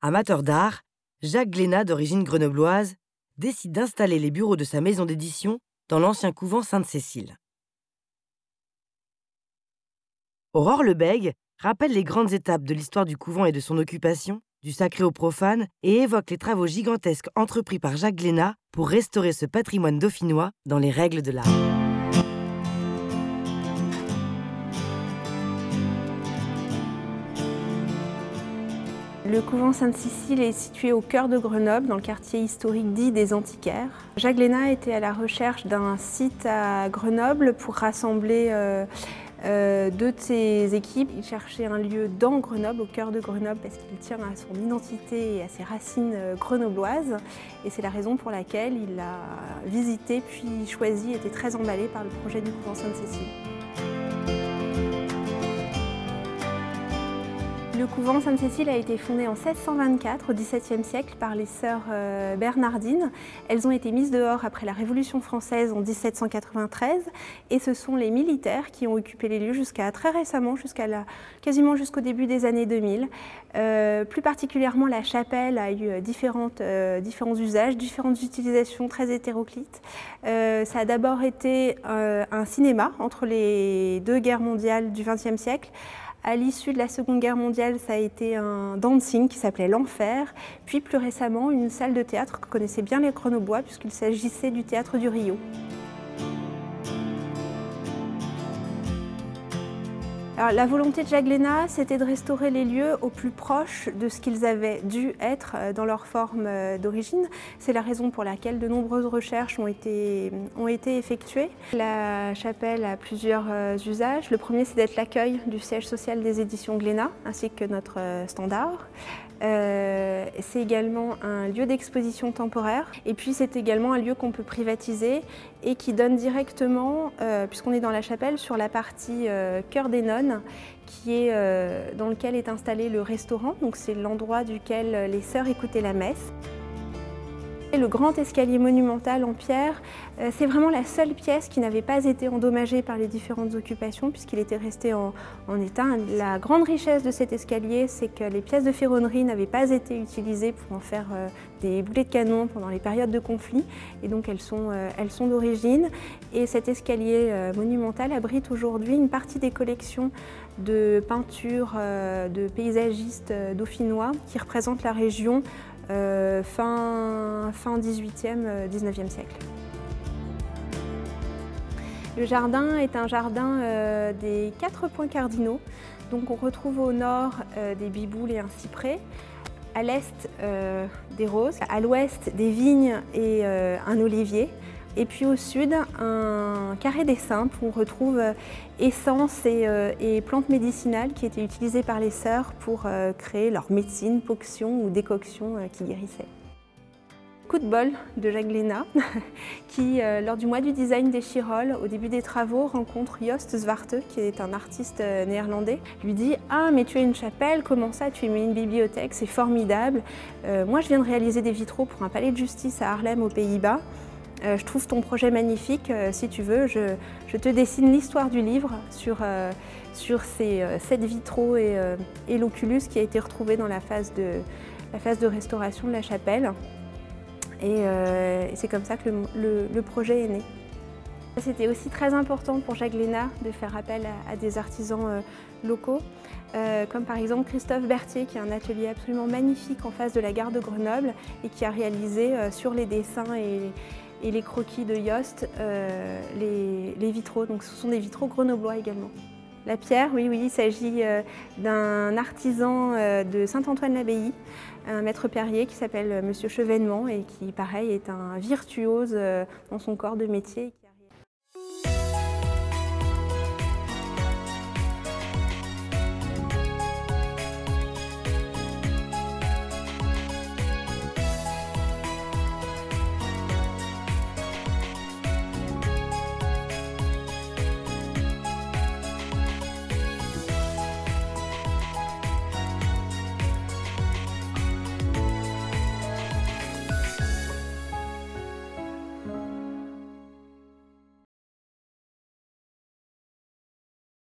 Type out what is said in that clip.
Amateur d'art, Jacques Glénat, d'origine grenobloise, décide d'installer les bureaux de sa maison d'édition dans l'ancien couvent Sainte-Cécile. Aurore Lebègue rappelle les grandes étapes de l'histoire du couvent et de son occupation, du sacré au profane, et évoque les travaux gigantesques entrepris par Jacques Glénat pour restaurer ce patrimoine dauphinois dans les règles de l'art. Le couvent Sainte-Cécile est situé au cœur de Grenoble, dans le quartier historique dit des Antiquaires. Jacques Glénat était à la recherche d'un site à Grenoble pour rassembler deux de ses équipes. Il cherchait un lieu dans Grenoble, au cœur de Grenoble, parce qu'il tient à son identité et à ses racines grenobloises. Et c'est la raison pour laquelle il a visité puis choisi, était très emballé par le projet du couvent Sainte-Cécile. Le couvent Sainte-Cécile a été fondé en 1624, au XVIIe siècle, par les sœurs bernardines. Elles ont été mises dehors après la Révolution française en 1793 et ce sont les militaires qui ont occupé les lieux jusqu'à très récemment, quasiment jusqu'au début des années 2000. Plus particulièrement, la chapelle a eu différents usages, différentes utilisations très hétéroclites. Ça a d'abord été un cinéma entre les deux guerres mondiales du XXe siècle. À l'issue de la Seconde Guerre mondiale, ça a été un dancing qui s'appelait l'Enfer, puis plus récemment une salle de théâtre que connaissaient bien les Grenoblois puisqu'il s'agissait du théâtre du Rio. Alors, la volonté de Jacques Glénat, c'était de restaurer les lieux au plus proche de ce qu'ils avaient dû être dans leur forme d'origine. C'est la raison pour laquelle de nombreuses recherches ont été effectuées. La chapelle a plusieurs usages. Le premier, c'est d'être l'accueil du siège social des éditions Glénat, ainsi que notre standard. C'est également un lieu d'exposition temporaire et puis c'est également un lieu qu'on peut privatiser et qui donne directement, puisqu'on est dans la chapelle, sur la partie Chœur des Nonnes, dans lequel est installé le restaurant, donc c'est l'endroit duquel les sœurs écoutaient la messe. Le grand escalier monumental en pierre, c'est vraiment la seule pièce qui n'avait pas été endommagée par les différentes occupations puisqu'il était resté en état. La grande richesse de cet escalier, c'est que les pièces de ferronnerie n'avaient pas été utilisées pour en faire des boulets de canon pendant les périodes de conflit et donc elles sont d'origine. Et cet escalier monumental abrite aujourd'hui une partie des collections de peintures de paysagistes dauphinois qui représentent la région fin 18e, 19e siècle. Le jardin est un jardin des 4 points cardinaux. Donc on retrouve au nord des biboules et un cyprès, à l'est des roses, à l'ouest des vignes et un olivier. Et puis au sud, un carré des simples où on retrouve essences et plantes médicinales qui étaient utilisées par les sœurs pour créer leur médecine, potions ou décoctions qui guérissaient. Coup de bol de Jacques Glénat qui, lors du mois du design des Chirolles, au début des travaux, rencontre Joost Zwarte, qui est un artiste néerlandais. Lui dit « Ah, mais tu as une chapelle, comment ça, tu y mets une bibliothèque, c'est formidable. Moi, je viens de réaliser des vitraux pour un palais de justice à Haarlem, aux Pays-Bas. Je trouve ton projet magnifique, si tu veux, je te dessine l'histoire du livre sur ces 7 vitraux et l'oculus qui a été retrouvé dans la phase de restauration de la chapelle. Et c'est comme ça que le projet est né. C'était aussi très important pour Jacques Glénat de faire appel à des artisans locaux, comme par exemple Christophe Berthier, qui a un atelier absolument magnifique en face de la gare de Grenoble et qui a réalisé sur les dessins et les croquis de Joost, les vitraux. Donc ce sont des vitraux grenoblois également. La pierre, oui, il s'agit d'un artisan de Saint-Antoine-l'Abbaye, un maître pierrier qui s'appelle Monsieur Chevènement et qui, pareil, est un virtuose dans son corps de métier.